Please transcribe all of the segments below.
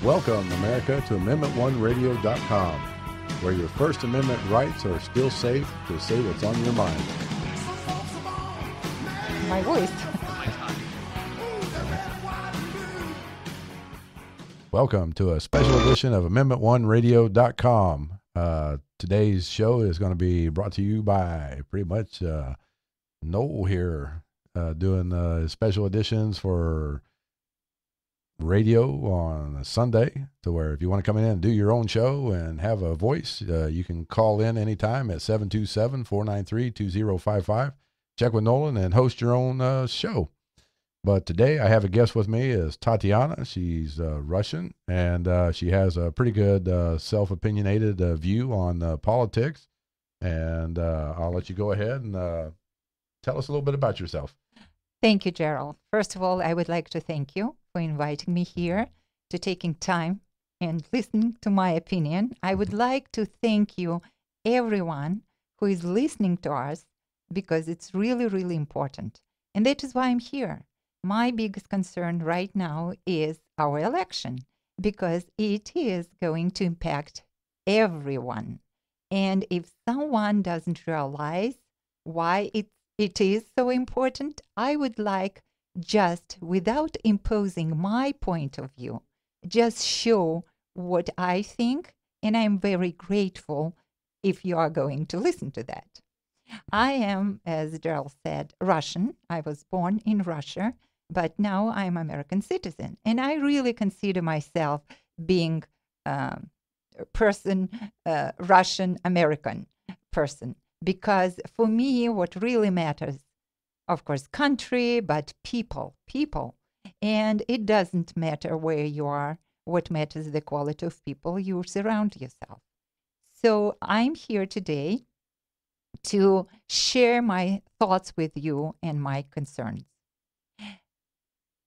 Welcome, America, to Amendment1Radio.com, where your First Amendment rights are still safe to say what's on your mind. My voice. Welcome to a special edition of Amendment1Radio.com. Today's show is going to be brought to you by pretty much Noel here, doing special editions for radio on a Sunday, to where if you want to come in and do your own show and have a voice, you can call in anytime at 727-493-2055. Check with Nolan and host your own show. But today I have a guest with me is Tatiana. She's Russian, and she has a pretty good self-opinionated view on politics. And I'll let you go ahead and tell us a little bit about yourself. Thank you, Gerald. First of all, I would like to thank you for inviting me here, to taking time and listening to my opinion. I would like to thank you, everyone who is listening to us, because it's really, really important. And that is why I'm here. My biggest concern right now is our election, because it is going to impact everyone. And if someone doesn't realize why it is so important, I would like, just without imposing my point of view, just show what I think, and I'm very grateful if you are going to listen to that. I am, as Gerald said, Russian. I was born in Russia, but now I'm American citizen, and I really consider myself being a person, Russian American person, because for me, what really matters, of course, country, but people. And it doesn't matter where you are. What matters is the quality of people you surround yourself. So I'm here today to share my thoughts with you and my concerns.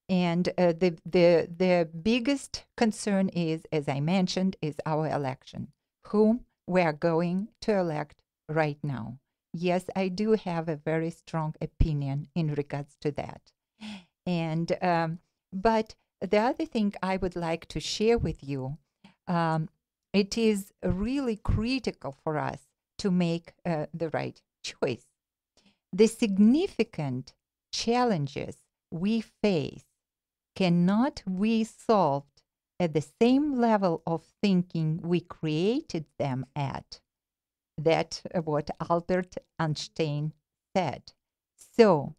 And the biggest concern is, as I mentioned, is our election, whom we are going to elect right now. Yes, I do have a very strong opinion in regards to that. And but the other thing I would like to share with you, it is really critical for us to make the right choice. The significant challenges we face cannot be solved at the same level of thinking we created them at. That's what Albert Einstein said. So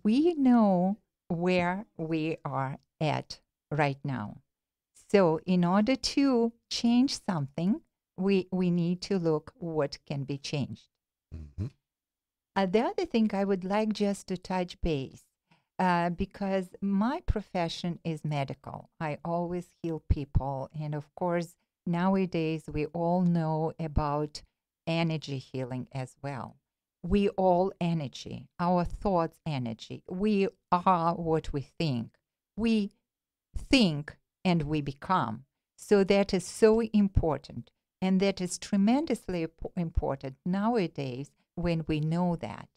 we know where we are at right now. So in order to change something, we need to look what can be changed. Mm-hmm. The other thing I would like just to touch base, because my profession is medical. I always heal people. And of course, nowadays we all know about energy healing as well. We all energy, our thoughts energy. We are what we think. We think and we become. So that is so important. And that is tremendously important nowadays when we know that.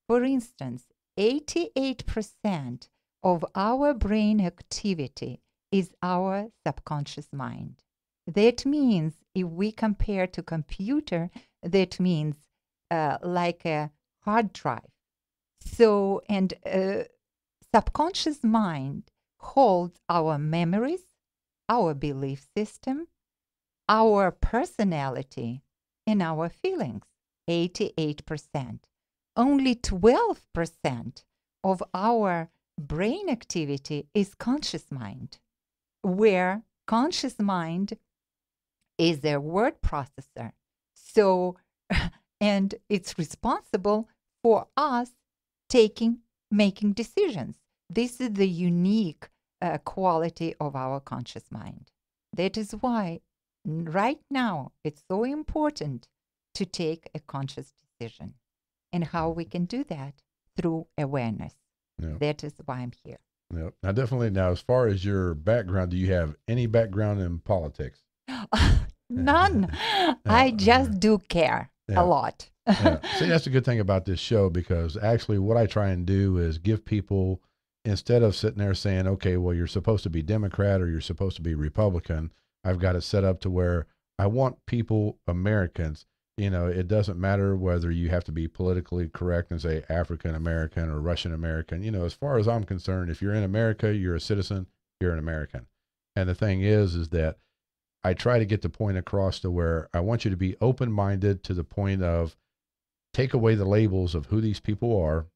For instance, 88% of our brain activity is our subconscious mind. That means if we compare to computer, that means like a hard drive. So, and subconscious mind holds our memories, our belief system, our personality, and our feelings, 88%. Only 12% of our brain activity is conscious mind, where conscious mind is a word processor. So, and it's responsible for us making decisions. This is the unique quality of our conscious mind. That is why right now it's so important to take a conscious decision. And how we can do that through awareness. Yep. That is why I'm here. Yep. Now, definitely. Now, as far as your background, do you have any background in politics? None. I just do care a lot. See, that's a good thing about this show, because actually what I try and do is give people instead of sitting there saying, okay, well, you're supposed to be Democrat or you're supposed to be Republican, I've got it set up to where I want people, Americans, it doesn't matter whether you have to be politically correct and say African American or Russian American. As far as I'm concerned, if you're in America, you're a citizen, you're an American. And the thing is that I try to get the point across to where I want you to be open-minded to the point of take away the labels of who these people are,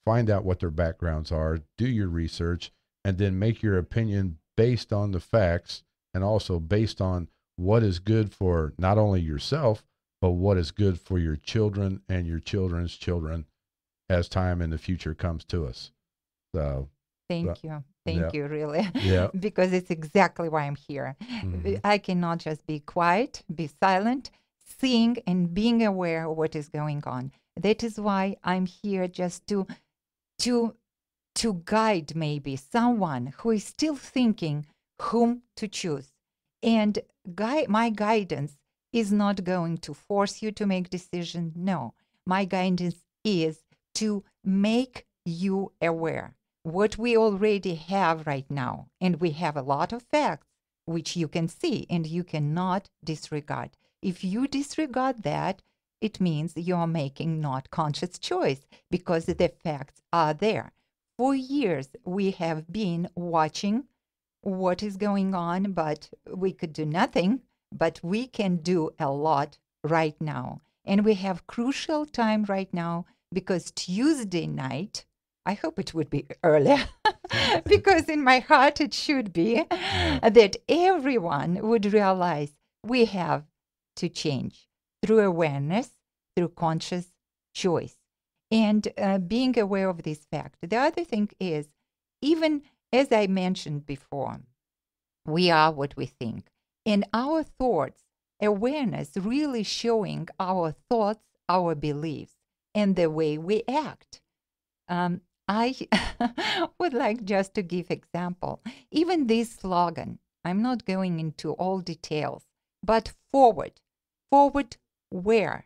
find out what their backgrounds are, do your research, and then make your opinion based on the facts and also based on what is good for not only yourself, but what is good for your children and your children's children as time in the future comes to us. So thank you, really. Yeah. Because it's exactly why I'm here. Mm-hmm. I cannot just be quiet, be silent, seeing and being aware of what is going on. That is why I'm here, just to guide maybe someone who is still thinking whom to choose. And my guidance is not going to force you to make decision. No, my guidance is to make you aware what we already have right now. And we have a lot of facts which you can see and you cannot disregard. If you disregard that, it means you are making not conscious choice because the facts are there. For years, we have been watching what is going on, but we could do nothing. But we can do a lot right now. And we have crucial time right now because Tuesday night, I hope it would be earlier, because in my heart it should be, that everyone would realize we have to change through awareness, through conscious choice, and being aware of this fact. The other thing is, even as I mentioned before, we are what we think. And our thoughts, awareness really showing our thoughts, our beliefs, and the way we act. I would like just to give example. Even this slogan, I'm not going into all details, but forward where?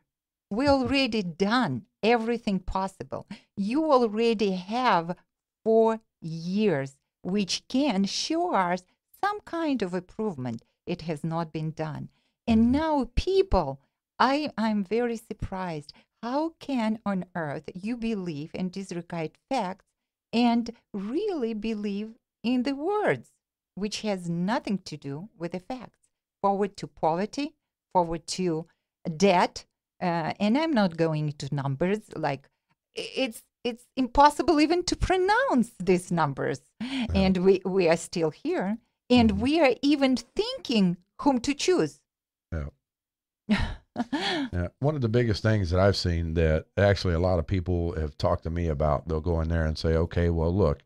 We already done everything possible. You already have 4 years, which can show us some kind of improvement. It has not been done. And now people, I'm very surprised. How can on earth you believe and disregard facts and really believe in the words, which has nothing to do with the facts? Forward to poverty, forward to debt. And I'm not going into numbers, like it's impossible even to pronounce these numbers. Yeah. And we are still here. And we are even thinking whom to choose. Yeah. Yeah. One of the biggest things that I've seen that actually a lot of people have talked to me about, they'll go in there and say, okay, well, look,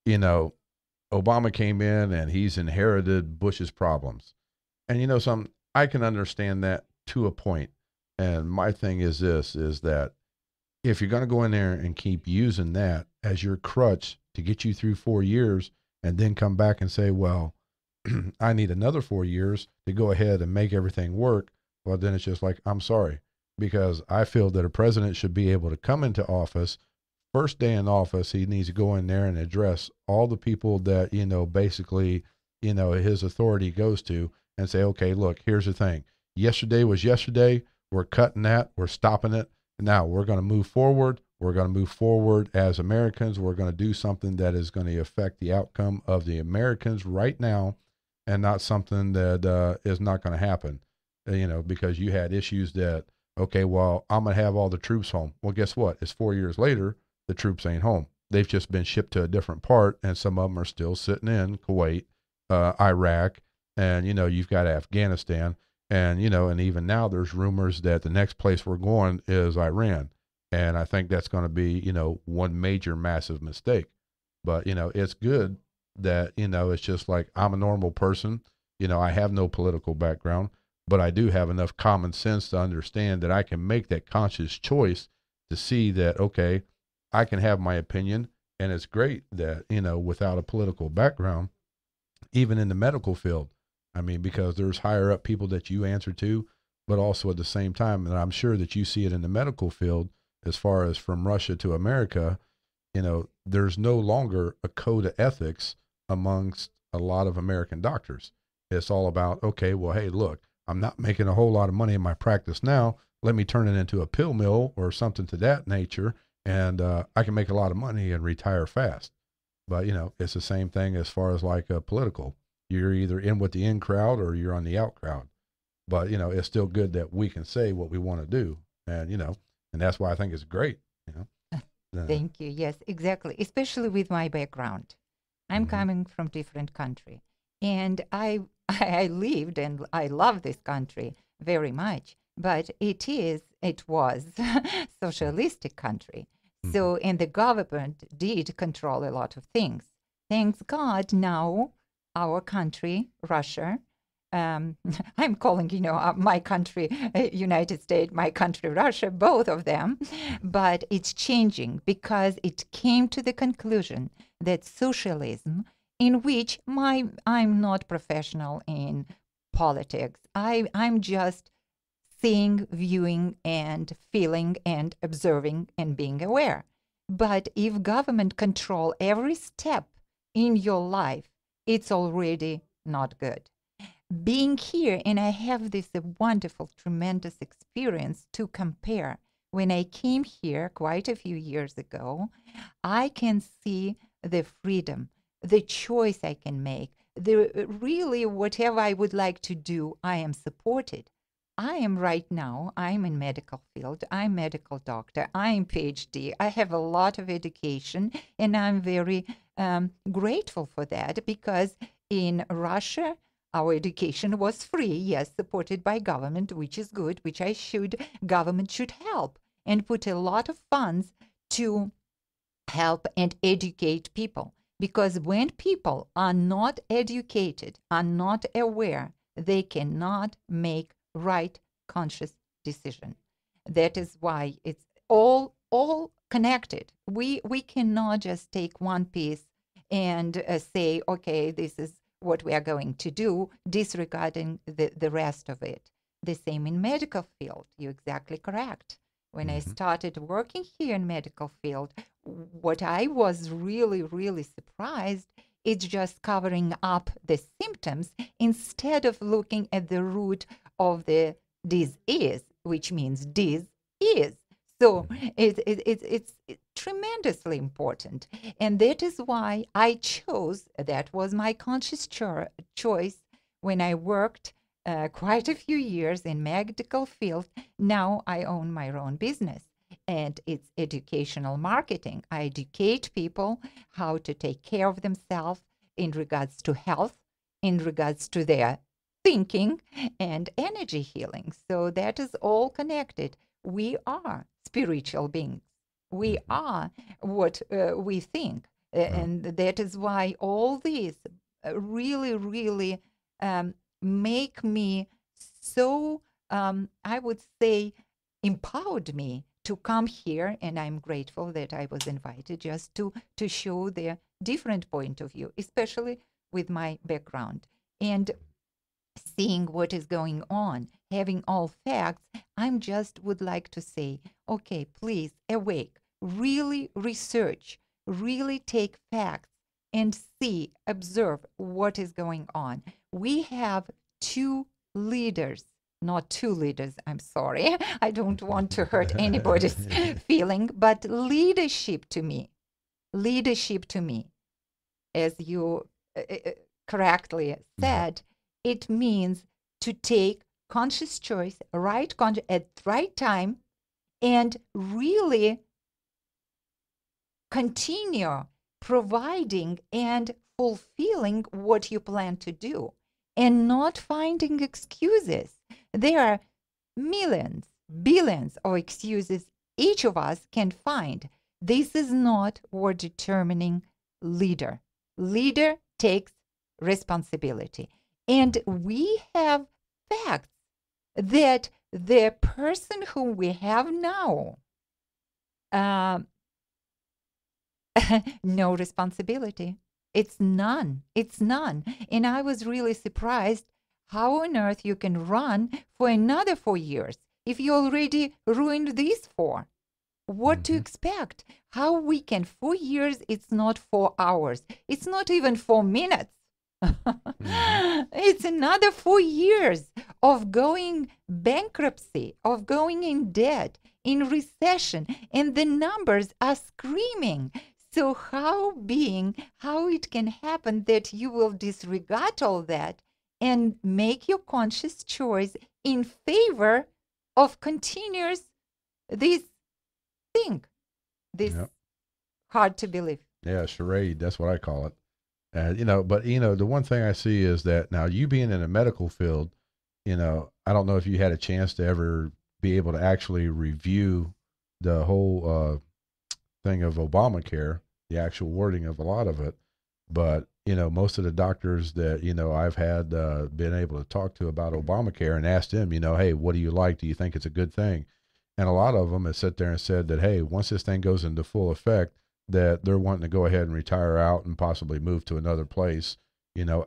Obama came in and he's inherited Bush's problems. And I can understand that to a point. And my thing is this, is that if you're going to go in there and keep using that as your crutch to get you through 4 years and then come back and say, well, I need another 4 years to go ahead and make everything work. Well, then it's just like, I'm sorry, because I feel that a president should be able to come into office. First day in office, he needs to go in there and address all the people that, basically, his authority goes to and say, okay, look, here's the thing. Yesterday was yesterday. We're cutting that. We're stopping it. Now we're going to move forward. We're going to move forward as Americans. We're going to do something that is going to affect the outcome of the Americans right now and not something that is not going to happen. Because you had issues that, okay, well, I'm going to have all the troops home. Well, guess what? It's 4 years later, the troops ain't home. They've just been shipped to a different part, and some of them are still sitting in Kuwait, Iraq, and, you've got Afghanistan. And, and even now there's rumors that the next place we're going is Iran. And I think that's going to be, one major massive mistake. But, it's good that, it's just like I'm a normal person. I have no political background. But I do have enough common sense to understand that I can make that conscious choice to see that, okay, I can have my opinion. And it's great that, without a political background, even in the medical field, because there's higher up people that you answer to, but also at the same time, and I'm sure that you see it in the medical field, as far as from Russia to America, there's no longer a code of ethics amongst a lot of American doctors. It's all about, okay, well, hey, look, I'm not making a whole lot of money in my practice now. Let me turn it into a pill mill or something to that nature, and I can make a lot of money and retire fast. But, it's the same thing as far as like political. You're either in with the in crowd or you're on the out crowd. But, it's still good that we can say what we want to do. And, and that's why I think it's great, Thank you. Yes, exactly. Especially with my background. I'm Mhm. coming from different country, and I lived and I love this country very much, but it was socialistic country. Mhm. So, and the government did control a lot of things. Thanks God, now our country, Russia, um, I'm calling, my country, United States, my country, Russia, both of them, but it's changing because it came to the conclusion that socialism, in which I'm not professional in politics. I'm just seeing, viewing, and feeling, and observing, and being aware. But if government control every step in your life, it's already not good. Being here, and I have this wonderful, tremendous experience to compare. When I came here quite a few years ago, I can see the freedom, the choice I can make, the really whatever I would like to do, I am supported. I am right now, I'm in medical field, I'm medical doctor, I'm PhD, I have a lot of education, and I'm very grateful for that because in Russia, our education was free, yes, supported by government, which is good, which government should help and put a lot of funds to help and educate people. Because when people are not educated, are not aware, they cannot make right, conscious decision. That is why it's all connected. We cannot just take one piece and say, okay, this is what we are going to do, disregarding the rest of it. The same in medical field. You're exactly correct. When I Mhm. started working here in medical field, what I was really, really surprised, it's just covering up the symptoms instead of looking at the root of the disease, which means is. So it's tremendously important. And that is why I chose, that was my conscious choice when I worked quite a few years in medical field. Now I own my own business and it's educational marketing. I educate people how to take care of themselves in regards to health, in regards to their thinking and energy healing. So that is all connected. We are spiritual beings. We Mhm. are what we think. Well, And that is why all these really, really make me so, I would say, empowered me to come here. And I'm grateful that I was invited just to show their different point of view, especially with my background. And seeing what is going on, having all facts, I'm just would like to say, okay, please awake, really research, really take facts and see, observe what is going on. We have two leaders, not two leaders, I'm sorry. I don't want to hurt anybody's feeling, but leadership to me, as you correctly Yeah. said, it means to take conscious choice, at right time, and really continue providing and fulfilling what you plan to do and not finding excuses. There are millions, billions of excuses each of us can find. This is not what determining leader. Leader takes responsibility. And we have facts that the person whom we have now, uh, no responsibility. It's none. It's none. And I was really surprised how on earth you can run for another 4 years if you already ruined these 4. what to Mhm. expect, how we can. 4 years, it's not 4 hours, it's not even 4 minutes. Mhm. It's another 4 years of going bankruptcy, of going in debt, in recession, and the numbers are screaming. So how it can happen that you will disregard all that and make your conscious choice in favor of continuous this thing, this Yep. hard to believe. Yeah, charade. That's what I call it. But the one thing I see is that now you being in a medical field, I don't know if you had a chance to ever be able to actually review the whole thing of Obamacare, the actual wording of a lot of it. But, most of the doctors that, I've had been able to talk to about Obamacare and asked them, hey, what do you like? Do you think it's a good thing? And a lot of them have sat there and said that, hey, once this thing goes into full effect, that they're wanting to go ahead and retire out and possibly move to another place,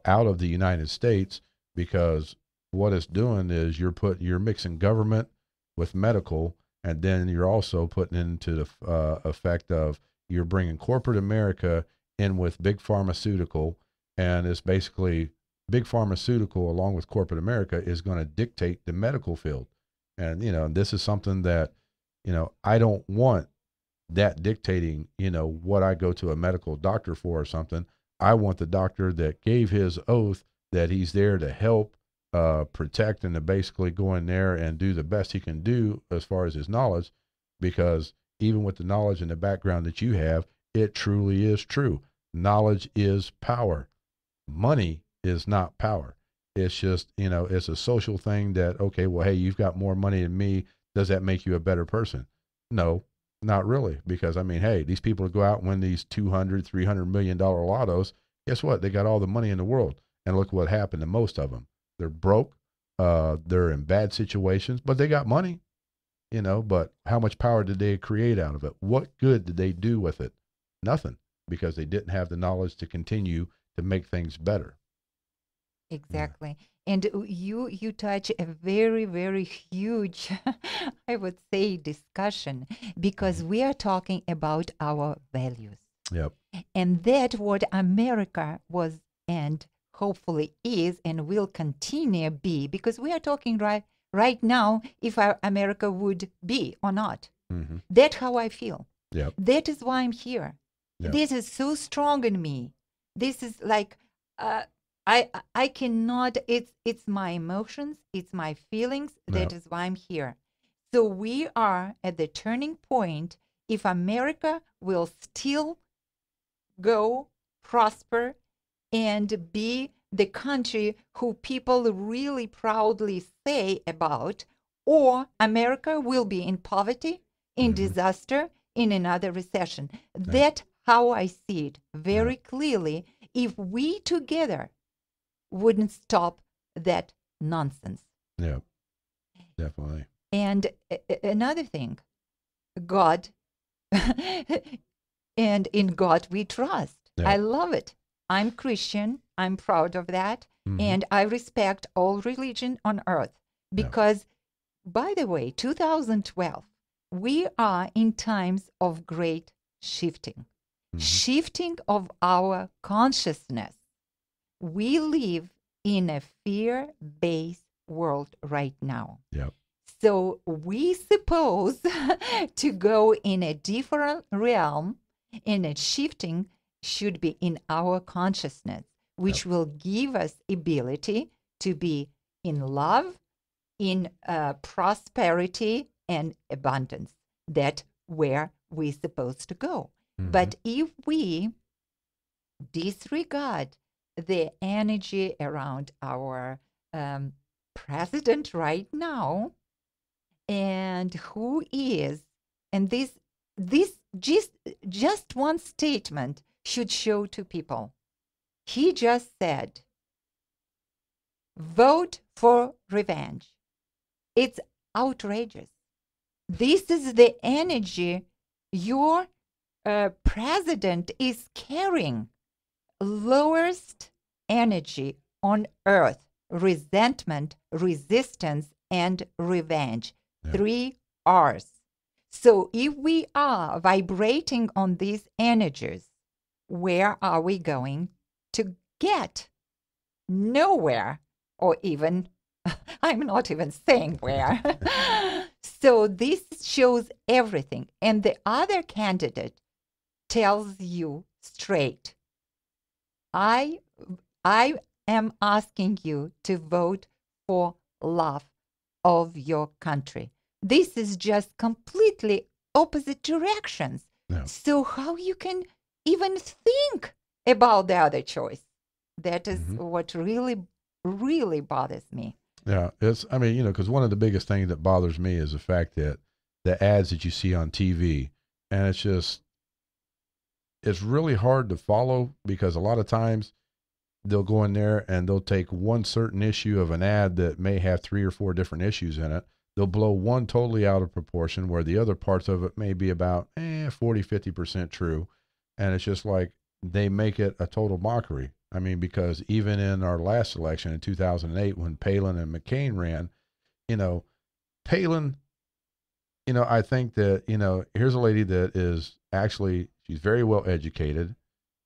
out of the United States, because what it's doing is you're mixing government with medical, and then you're also putting into the effect of you're bringing corporate America in with big pharmaceutical, and it's basically big pharmaceutical along with corporate America is going to dictate the medical field. And this is something that I don't want that dictating what I go to a medical doctor for or something. I want the doctor that gave his oath that he's there to help protect and to basically go in there and do the best he can do as far as his knowledge, because even with the knowledge and the background that you have, it truly is true. Knowledge is power. Money is not power. It's just, it's a social thing that, okay, well, hey, you've got more money than me. Does that make you a better person? No, not really. Because, I mean, hey, these people go out and win these $200, $300 million lottos. Guess what? They got all the money in the world. And look what happened to most of them. They're broke. They're in bad situations, but they got money, but how much power did they create out of it? What good did they do with it? Nothing, because they didn't have the knowledge to continue to make things better. Yeah. Exactly. And you touch a very, very huge, I would say, discussion, because we are talking about our values. Yep. And that what America was and hopefully is and will continue be, because we are talking right now if our America would be or not. Mm-hmm. That's how I feel. Yep. That is why I'm here. Yep. This is so strong in me. This is like I cannot. It's my emotions. It's my feelings. That Yep. is why I'm here. So we are at the turning point. If America will still go, prosper, and be the country who people really proudly say about, or America will be in poverty, in Mm-hmm. disaster, in another recession. Yep. That's how I see it very Yep. clearly. If we together wouldn't stop that nonsense. Yep. Definitely. And another thing, God, and in God we trust. Yep. I love it. I'm Christian. I'm proud of that. Mm-hmm. And I respect all religion on earth because, by the way, 2012, we are in times of great shifting, shifting of our consciousness. We live in a fear-based world right now. Yep. So we suppose to go in a different realm, and a shifting should be in our consciousness, which will give us ability to be in love, in prosperity and abundance. That's where we're supposed to go. Mm-hmm. But if we disregard the energy around our president right now, and who is, and this just one statement should show to people. He just said, vote for revenge. It's outrageous. This is the energy your president is carrying. Lowest energy on earth: resentment, resistance, and revenge. Yeah. 3 R's. So if we are vibrating on these energies, where are we going to get? Nowhere, or even, I'm not even saying where. So this shows everything. And the other candidate tells you straight, I am asking you to vote for love of your country. This is just completely opposite directions. Yeah. So how you can even think about the other choice? That is what really, really bothers me. Yeah, I mean, you know, because one of the biggest things that bothers me is the fact that the ads that you see on TV, and it's really hard to follow because a lot of times they'll go in there and they'll take one certain issue of an ad that may have 3 or 4 different issues in it. They'll blow one totally out of proportion where the other parts of it may be about 40, 50% true. And it's just like they make it a total mockery. I mean, because even in our last election in 2008, when Palin and McCain ran, you know, Palin, you know, I think that, you know, here's a lady that is actually, she's very well educated.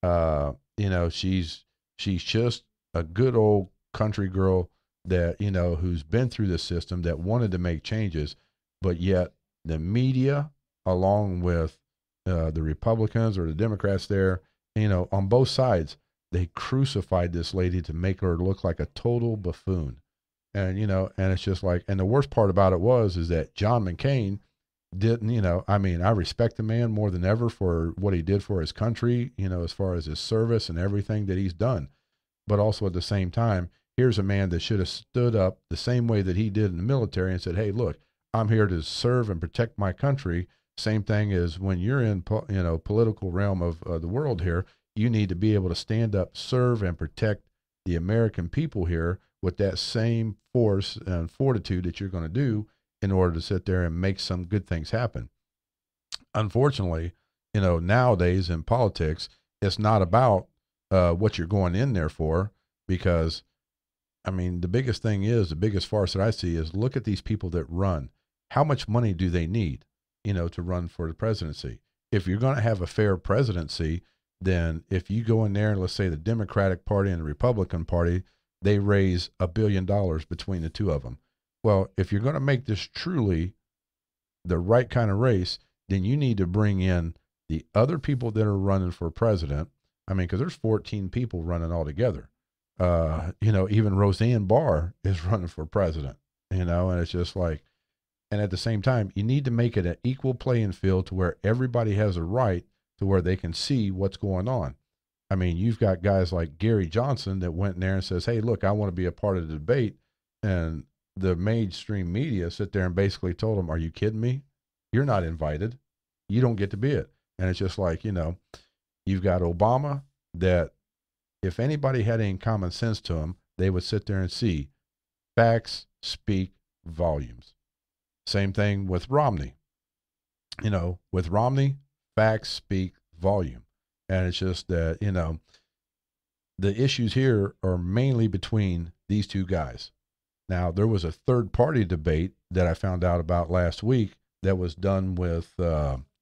You know, she's just a good old country girl that, you know, who's been through the system, that wanted to make changes, but yet the media, along with the Republicans or the Democrats there, you know, on both sides, they crucified this lady to make her look like a total buffoon. And, you know, and it's just like, and the worst part about it is that John McCain didn't, you know, I mean, I respect the man more than ever for what he did for his country, you know, as far as his service and everything that he's done. But also at the same time, here's a man that should have stood up the same way that he did in the military and said, hey, look, I'm here to serve and protect my country. Same thing as when you're in, you know, political realm of the world here, you need to be able to stand up, serve, and protect the American people here with that same force and fortitude that you're going to do in order to sit there and make some good things happen. Unfortunately, you know, nowadays in politics, it's not about what you're going in there for, because, I mean, the biggest thing is, the biggest farce that I see is, look at these people that run. How much money do they need, you know, to run for the presidency? If you're going to have a fair presidency, then if you go in there and let's say the Democratic Party and the Republican Party, they raise $1 billion between the two of them. Well, if you're going to make this truly the right kind of race, then you need to bring in the other people that are running for president. I mean, because there's 14 people running altogether. You know, even Roseanne Barr is running for president, you know, and it's just like, and at the same time, you need to make it an equal playing field to where everybody has a right to where they can see what's going on. I mean, you've got guys like Gary Johnson that went in there and says, hey, look, I want to be a part of the debate. And the mainstream media sit there and basically told him, are you kidding me? You're not invited. You don't get to be it. And it's just like, you know, you've got Obama that if anybody had any common sense to him, they would sit there and see facts speak volumes. Same thing with Romney. You know, with Romney, facts speak volume. And it's just that, you know, the issues here are mainly between these two guys. Now, there was a third party debate that I found out about last week that was done with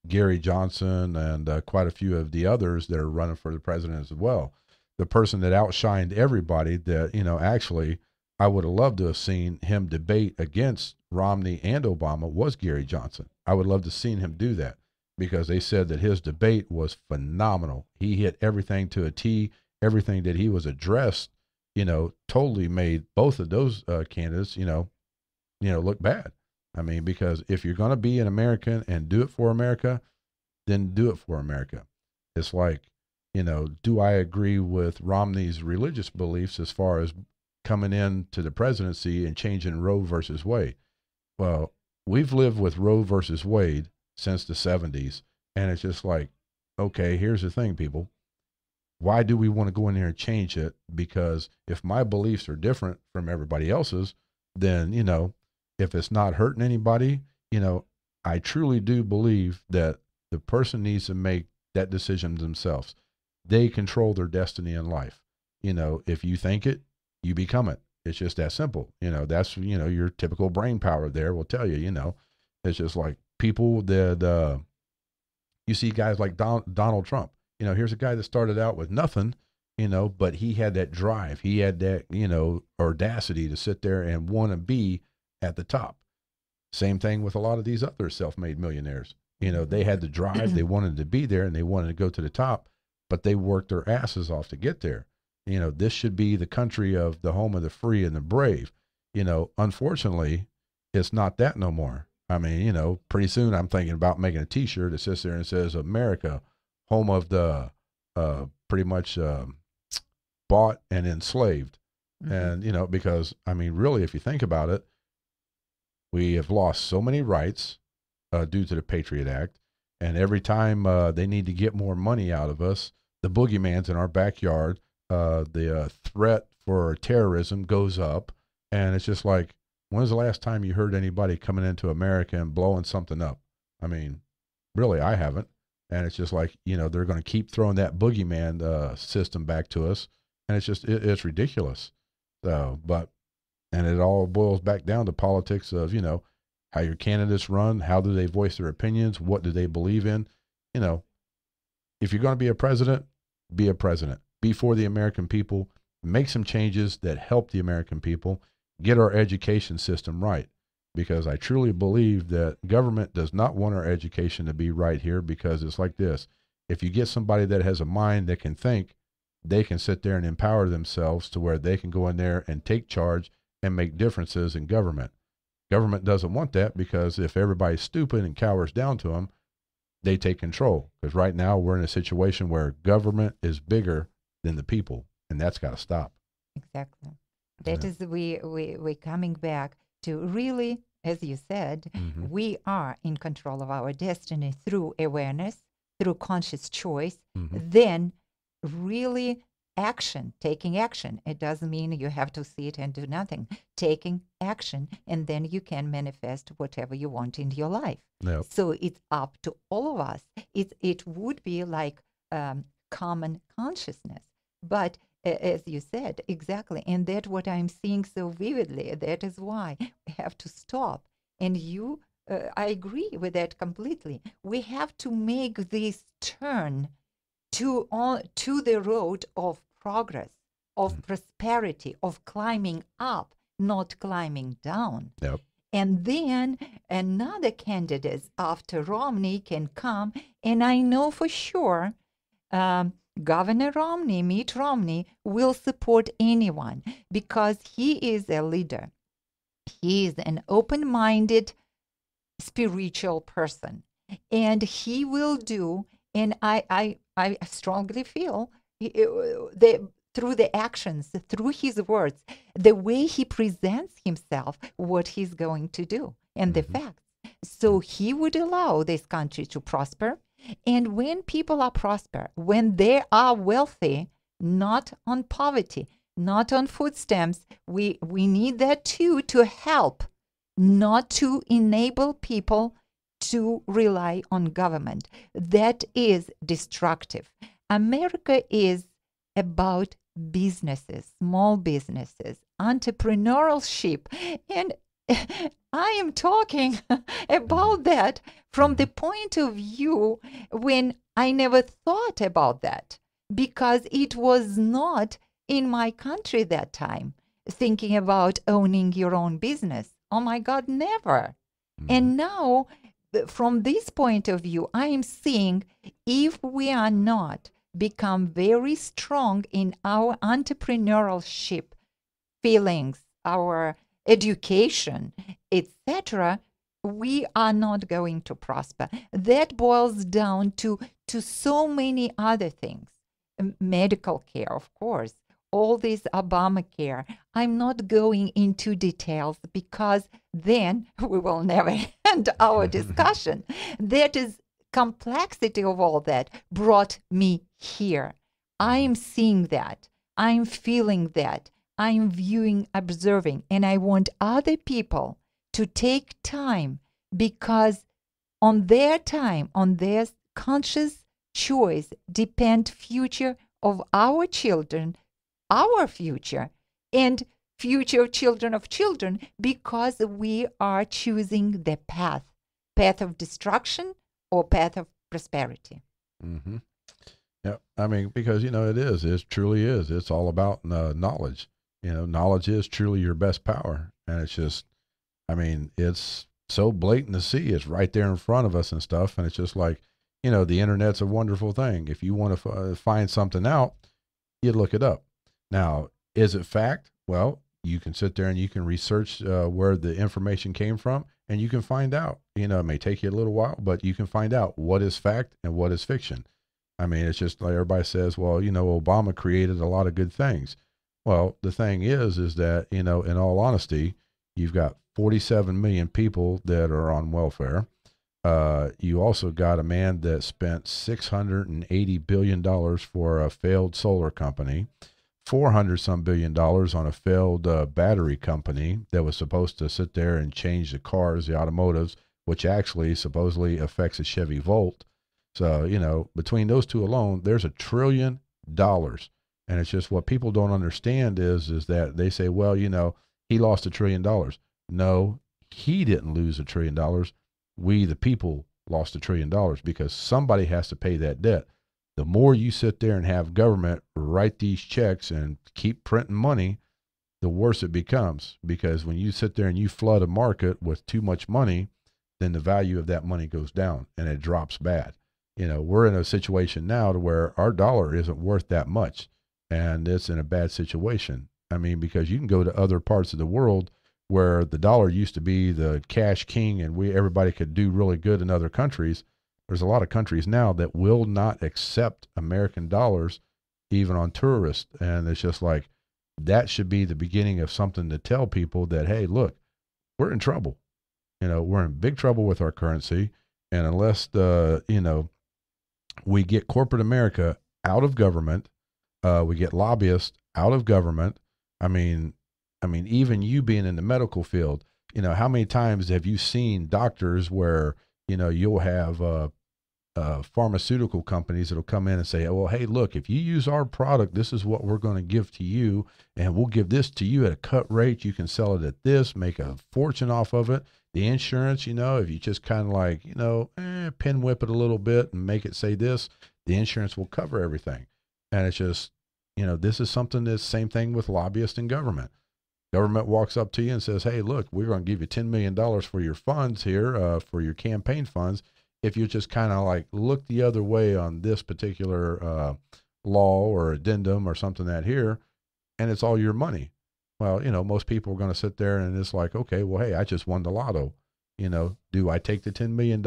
Gary Johnson and quite a few of the others that are running for the president as well. The person that outshined everybody that, you know, actually I would have loved to have seen him debate against Romney and Obama was Gary Johnson. I would love to have seen him do that, because they said that his debate was phenomenal. He hit everything to a T. Everything that he was addressed, you know, totally made both of those candidates, you know, look bad. I mean, because if you're going to be an American and do it for America, then do it for America. It's like, you know, do I agree with Romney's religious beliefs as far as coming into the presidency and changing Roe versus Wade? Well, we've lived with Roe versus Wade since the 70s. And it's just like, okay, here's the thing, people. Why do we want to go in there and change it? Because if my beliefs are different from everybody else's, then, you know, if it's not hurting anybody, you know, I truly do believe that the person needs to make that decision themselves. They control their destiny in life. You know, if you think it, you become it. It's just that simple. You know, that's, you know, your typical brain power there will tell you, you know, it's just like people that you see guys like Donald Trump. Here's a guy that started out with nothing, but he had that drive. He had that, audacity to sit there and want to be at the top. Same thing with a lot of these other self-made millionaires. They had the drive, they wanted to be there, and they wanted to go to the top, but they worked their asses off to get there. This should be the country of the home of the free and the brave. Unfortunately, it's not that no more. I mean, pretty soon I'm thinking about making a T-shirt that sits there and says, America, home of the pretty much bought and enslaved. And, because, really, if you think about it, we have lost so many rights due to the Patriot Act. And every time they need to get more money out of us, the boogeyman's in our backyard, the threat for terrorism goes up. And it's just like, when's the last time you heard anybody coming into America and blowing something up? Really, I haven't. And it's just like, they're going to keep throwing that boogeyman system back to us. And it's just, it's ridiculous. And it all boils back down to politics of, how your candidates run, how do they voice their opinions, what do they believe in? If you're going to be a president, be a president. Be for the American people. Make some changes that help the American people. Get our education system right. Because I truly believe that government does not want our education to be right here, because it's like this. If you get somebody that has a mind that can think, they can sit there and empower themselves to where they can go in there and take charge and make differences in government. Government doesn't want that, because if everybody's stupid and cowers down to them, they take control. Because right now we're in a situation where government is bigger than the people, and that's got to stop. Exactly. That is, we coming back to really, as you said, we are in control of our destiny through awareness, through conscious choice, then really action, taking action. It doesn't mean you have to sit and do nothing. Taking action, and then you can manifest whatever you want in your life. Yep. So it's up to all of us. It would be like common consciousness. But as you said, exactly, and that's what I'm seeing so vividly. That is why we have to stop. And I agree with that completely. We have to make this turn to the road of progress, of prosperity, of climbing up, not climbing down. Yep. And then another candidate after Romney can come, and I know for sure Governor Romney, Mitt Romney, will support anyone, because he is a leader. He is an open-minded, spiritual person, and he will do, and I strongly feel through the actions, through his words, the way he presents himself, what he's going to do, and the facts. So he would allow this country to prosper. And when people are prosper, when they are wealthy, not on poverty, not on food stamps, we need that too, to help, not to enable people to rely on government. That is destructive. America is about businesses, small businesses, entrepreneurship. And I am talking about that from the point of view when I never thought about that, because it was not in my country that time, thinking about owning your own business. Oh my God, never. And now, from this point of view, I am seeing if we are not become very strong in our entrepreneurship feelings, our education, etc., we are not going to prosper. That boils down to so many other things. Medical care, of course, all this Obamacare. I'm not going into details, because then we will never end our discussion. That is complexity of all that brought me here. I am seeing that. I'm feeling that. I'm viewing, observing, and I want other people to take time, because on their time, on their conscious choice, depend future of our children, our future, and future children of children, because we are choosing the path, path of destruction or path of prosperity. Mm-hmm. Yeah, I mean, because it truly is. It's all about knowledge. Knowledge is truly your best power, and it's just, I mean, it's so blatant to see. It's right there in front of us and stuff, and it's just like, the internet's a wonderful thing. If you want to find something out, you look it up. Now, is it fact? Well, you can sit there and you can research where the information came from, and you can find out. It may take you a little while, but you can find out what is fact and what is fiction. I mean, it's just like everybody says, well, Obama created a lot of good things. Well, the thing is that, in all honesty, you've got 47 million people that are on welfare. You also got a man that spent $680 billion for a failed solar company, 400 some billion dollars on a failed battery company that was supposed to sit there and change the cars, the automotives, which actually supposedly affects a Chevy Volt. So, between those two alone, there's $1 trillion. And it's just what people don't understand is that they say, well, he lost $1 trillion. No, he didn't lose $1 trillion. We, the people, lost $1 trillion because somebody has to pay that debt. The more you sit there and have government write these checks and keep printing money, the worse it becomes. Because when you sit there and you flood a market with too much money, then the value of that money goes down and it drops bad. We're in a situation now to where our dollar isn't worth that much, and it's in a bad situation. I mean, because you can go to other parts of the world where the dollar used to be the cash king and everybody could do really good in other countries. There's a lot of countries now that will not accept American dollars, even on tourists. And it's just like, that should be the beginning of something to tell people that, hey, look, we're in trouble. We're in big trouble with our currency. And unless we get corporate America out of government, we get lobbyists out of government. I mean, even you being in the medical field, how many times have you seen doctors where, you'll have pharmaceutical companies that'll come in and say, well, hey, look, if you use our product, this is what we're going to give to you. And we'll give this to you at a cut rate. You can sell it at this, make a fortune off of it. The insurance, if you just kind of like, pin whip it a little bit and make it say this, the insurance will cover everything. And it's just, this is something that's same thing with lobbyists and government. Government walks up to you and says, hey, look, we're going to give you $10 million for your funds here, for your campaign funds. If you just kind of like look the other way on this particular law or addendum or something that here, and it's all your money. Well, most people are going to sit there and it's like, okay, well, hey, I just won the lotto. Do I take the $10 million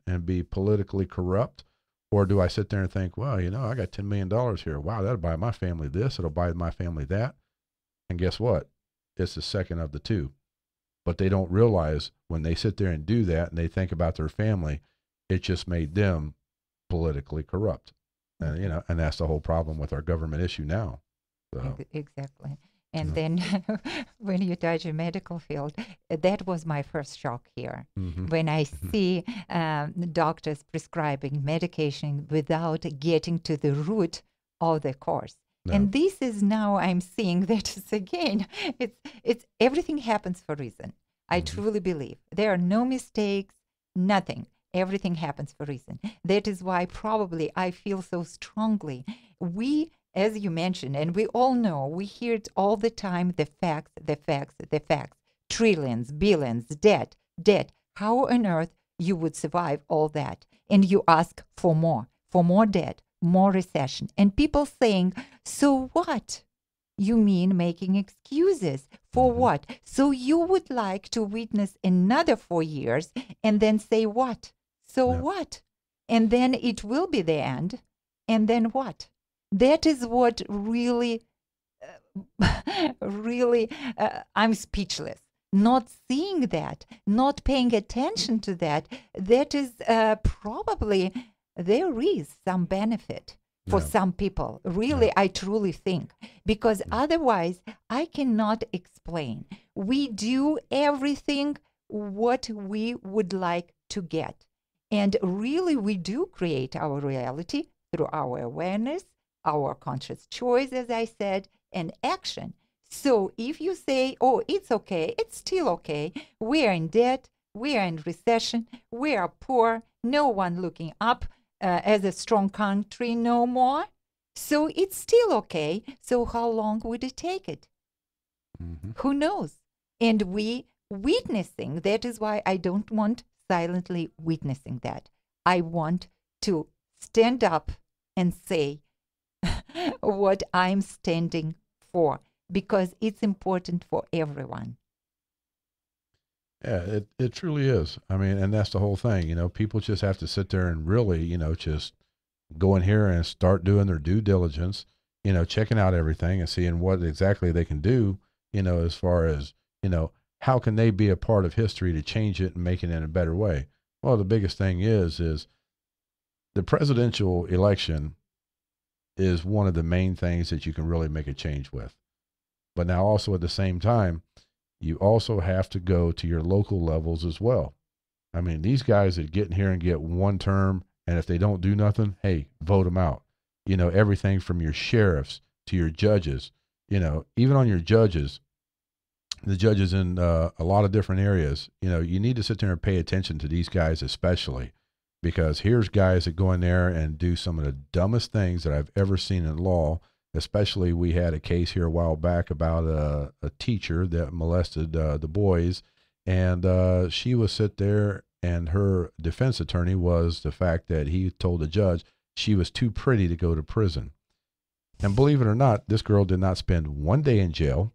and be politically corrupt? Or do I sit there and think, well, I got $10 million here. Wow, that'll buy my family this. It'll buy my family that. And guess what? It's the second of the two. But they don't realize when they sit there and do that and they think about their family, it just made them politically corrupt. And, and that's the whole problem with our government issue now. So. Exactly. And then when you touch the medical field, that was my first shock here. Mm-hmm. When I see doctors prescribing medication without getting to the root of the cause. No. And this is now I'm seeing that it's again, it's everything happens for a reason. I truly believe there are no mistakes, nothing. Everything happens for a reason. That is why probably I feel so strongly. We, as you mentioned, and we all know, we hear it all the time, the facts, the facts, the facts. Trillions, billions, debt. How on earth you would survive all that? And you ask for more debt, more recession. And people saying, so what? You mean making excuses for what? So you would like to witness another 4 years and then say what? So what? And then it will be the end. And then what? That is what really, I'm speechless. Not seeing that, not paying attention to that, that is probably, there is some benefit for some people. Really, I truly think. Because otherwise, I cannot explain. We do everything what we would like to get. And really, we do create our reality through our awareness, our conscious choice, as I said, and action. So if you say, oh, it's okay, it's still okay, we are in debt, We are in recession. We are poor. No one looking up as a strong country no more. So it's still okay. So how long would it take it? Mm-hmm. Who knows? And we witnessing, that is why I don't want silently witnessing that. I want to stand up and say what I'm standing for, because it's important for everyone. Yeah, it truly is. I mean, and that's the whole thing. People just have to sit there and really, just go in here and start doing their due diligence, checking out everything and seeing what exactly they can do, as far as, how can they be a part of history to change it and make it in a better way? Well, the biggest thing is the presidential election is one of the main things that you can really make a change with. But now also at the same time, you also have to go to your local levels as well. I mean, these guys that get in here and get one term, and if they don't do nothing, hey, vote them out. Everything from your sheriffs to your judges, even on your judges, the judges in a lot of different areas, you need to sit there and pay attention to these guys, especially because here's guys that go in there and do some of the dumbest things that I've ever seen in law. Especially, we had a case here a while back about a teacher that molested the boys, and she was sit there, and her defense attorney was the fact that he told the judge she was too pretty to go to prison. And believe it or not, this girl did not spend one day in jail.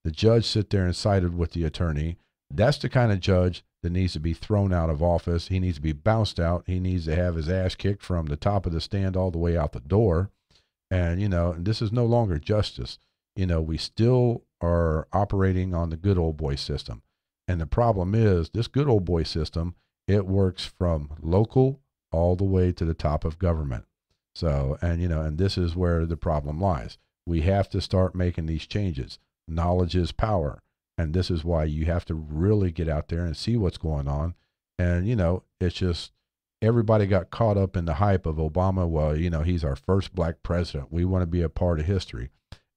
The judge sit there and sided with the attorney. That's the kind of judge that needs to be thrown out of office. He needs to be bounced out. He needs to have his ass kicked from the top of the stand all the way out the door. And, and this is no longer justice. We still are operating on the good old boy system. And the problem is this good old boy system, it works from local all the way to the top of government. So, and this is where the problem lies. We have to start making these changes. Knowledge is power. And this is why you have to really get out there and see what's going on. And, it's just, everybody got caught up in the hype of Obama. Well, he's our first black president. We want to be a part of history.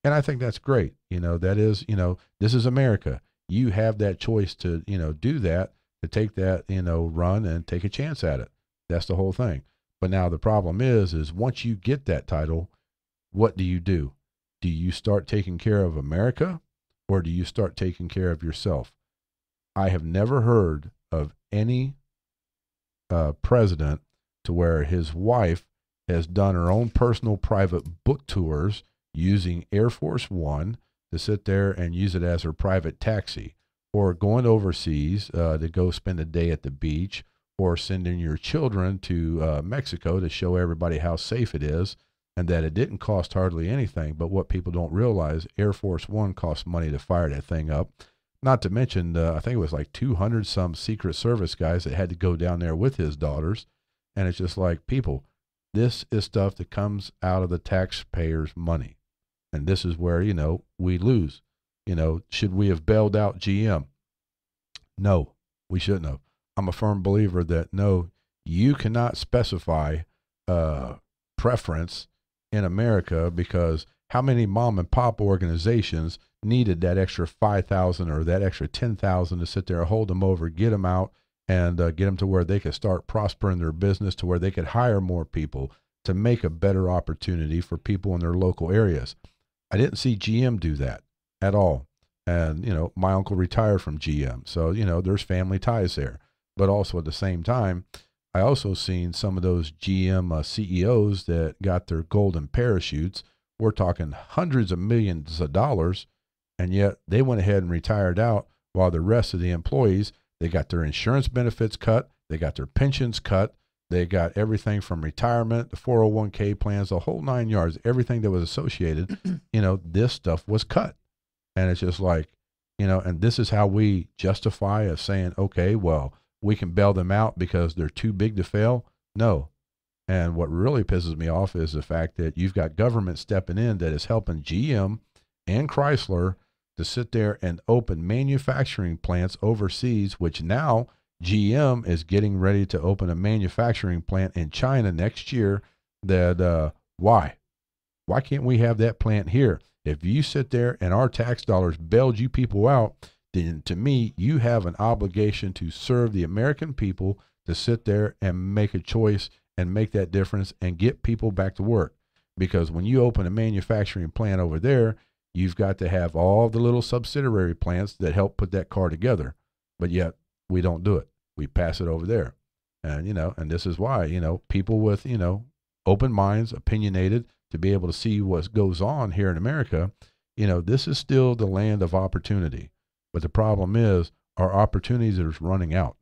And I think that's great. That is, this is America. You have that choice to, do that, to take that, run and take a chance at it. That's the whole thing. But now the problem is once you get that title, what do? Do you start taking care of America, or do you start taking care of yourself? I have never heard of any president to where his wife has done her own personal private book tours using Air Force One to sit there and use it as her private taxi, or going overseas to go spend a day at the beach, or sending your children to Mexico to show everybody how safe it is and that it didn't cost hardly anything. But what people don't realize, Air Force One costs money to fire that thing up. Not to mention, I think it was like 200 some Secret Service guys that had to go down there with his daughters. And it's just like, people, this is stuff that comes out of the taxpayers' money. And this is where, we lose. Should we have bailed out GM? No, we shouldn't have. I'm a firm believer that no, you cannot specify preference in America, because how many mom and pop organizations needed that extra 5,000 or that extra 10,000 to sit there, hold them over, get them out, and get them to where they could start prospering their business, to where they could hire more people to make a better opportunity for people in their local areas. I didn't see GM do that at all. And, my uncle retired from GM. So, there's family ties there. But also at the same time, I also seen some of those GM CEOs that got their golden parachutes. We're talking hundreds of millions of dollars. And yet they went ahead and retired out, while the rest of the employees, they got their insurance benefits cut. They got their pensions cut. They got everything from retirement, the 401k plans, the whole 9 yards, everything that was associated, this stuff was cut. And it's just like, and this is how we justify us saying, okay, well, we can bail them out because they're too big to fail. No. And what really pisses me off is the fact that you've got government stepping in that is helping GM and Chrysler to sit there and open manufacturing plants overseas, which now GM is getting ready to open a manufacturing plant in China next year. Why can't we have that plant here? If you sit there and our tax dollars bailed you people out, then to me, you have an obligation to serve the American people, to sit there and make a choice and make that difference and get people back to work. Because when you open a manufacturing plant over there, you've got to have all the little subsidiary plants that help put that car together. But yet we don't do it. We pass it over there. And, and this is why, people with, open minds, opinionated, to be able to see what goes on here in America, this is still the land of opportunity. But the problem is our opportunities are running out.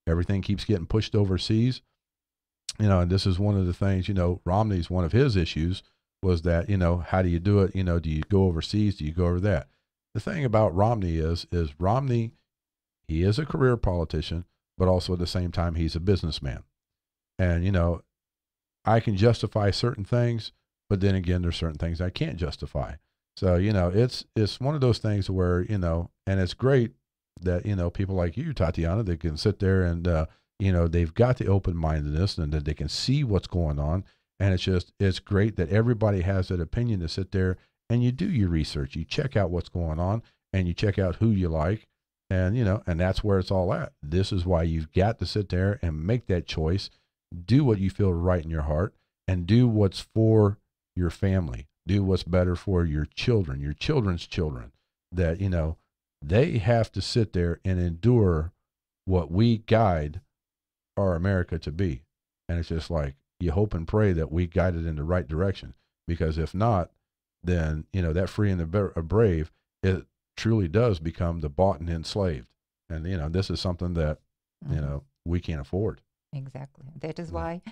Everything keeps getting pushed overseas. And this is one of the things, Romney's one of his issues was that, how do you do it? Do you go overseas? Do you go over that? The thing about Romney is Romney, he is a career politician, but also at the same time, he's a businessman. And, I can justify certain things, but then again, there's certain things I can't justify. So, it's one of those things where, and it's great that, people like you, Tatiana, they can sit there and, they've got the open-mindedness and that they can see what's going on. And it's great that everybody has that opinion to sit there and you do your research. You check out what's going on and you check out who you like. And, and that's where it's all at. This is why you've got to sit there and make that choice, do what you feel right in your heart, and do what's for your family. Do what's better for your children, your children's children, that, they have to sit there and endure what we guide our America to be. And it's just like, you hope and pray that we guide it in the right direction, because if not, then, that free and the brave, it truly does become the bought and enslaved. And, this is something that, we can't afford. Exactly. That is why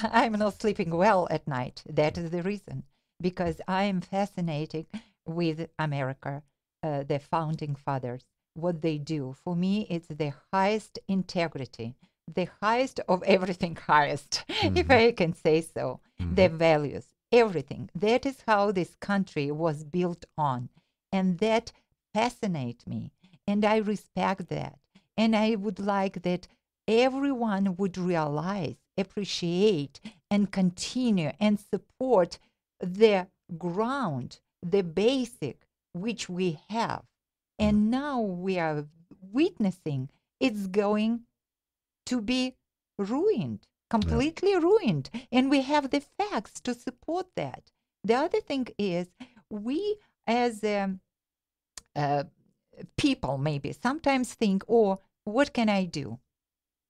I'm not sleeping well at night. That is the reason, because I am fascinated with America, the founding fathers, what they do. For me, it's the highest integrity, the highest of everything highest, if I can say so, the values, everything. That is how this country was built on. And that fascinates me. And I respect that. And I would like that everyone would realize, appreciate, and continue and support the ground, the basic, which we have. And now we are witnessing it's going to be ruined, completely ruined. And we have the facts to support that. The other thing is, we as people maybe sometimes think, oh, what can I do?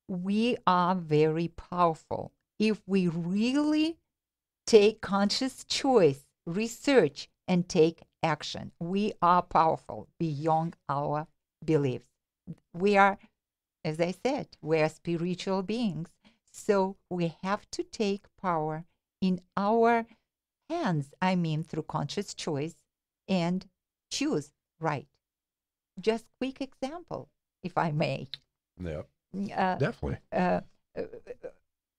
We are very powerful if we really take conscious choice, research, and take action. We are powerful beyond our beliefs. We are, as I said, we are spiritual beings. So we have to take power in our hands, through conscious choice, and choose right. Just quick example, if I may. Yeah, definitely.